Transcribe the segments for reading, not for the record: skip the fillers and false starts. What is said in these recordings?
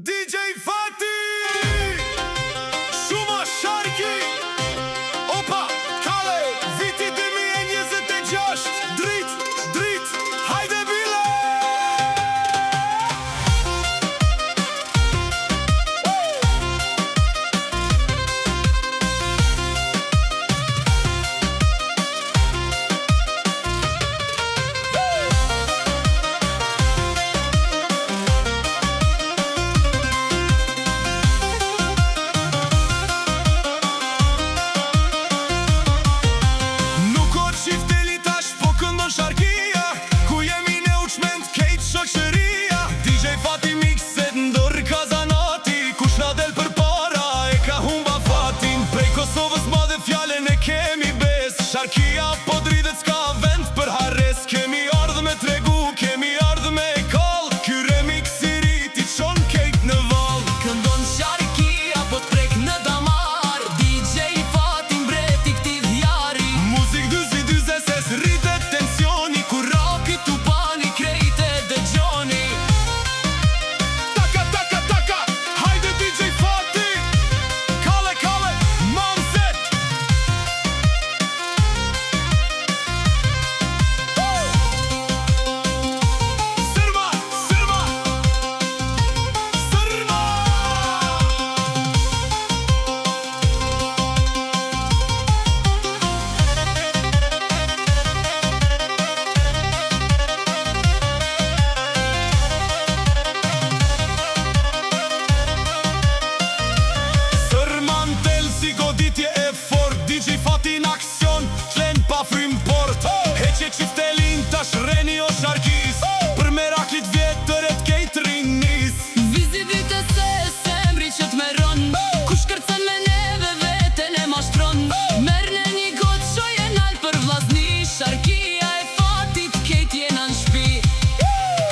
DJ Fati Shuma Sharki Opa Kale Viti 2026 Drit Hajde bile Sharkia, ku jemi ne uqment kejt shoqëria. DJ Fati mikset ndër kazanati, kush na del për para e ka humba fatin. Prej Kosovës madhe fjallën e kemi bes, Sharkia po dridhet s'ka vend për harres. Kemi ardhë me tregu, kemi ardhë me kall, ky remix i rit i qon kejt në val. Këndon Sharkia po t'prek në damar, DJ Fati mbreti këti dhjari. Muzik dyzi ses rritet tensioni, kur Roki tu pani krejte dhe gjoni. Taka, hajde DJ Fati, kale, manzet. Sërma si goditje e fort, DJ Fati në aksion, t'len pa frim port. Heqe qiftelin tash reni o Sharkis, për meraklit vjetër e t'kejt rinis. Vizidite se semri që t'meron, kush kërcen me neve veten e mashtron. Merne një gotë qoj e nalë për vllazni, Sharkia e Fatit kejt jena në shpi.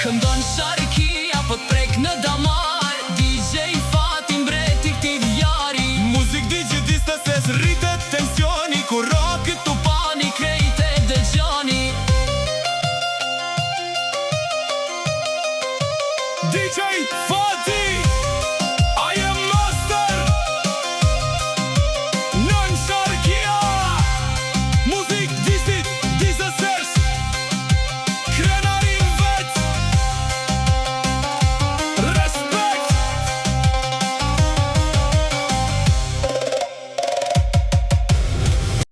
Këndon Sharkia po t'prek në damar, DJ Fati mbreti këti dhjari. Muzik digitiste ses rritet tensioni, kur rocket Tu pani krejte dhe gjoni. DJ Fati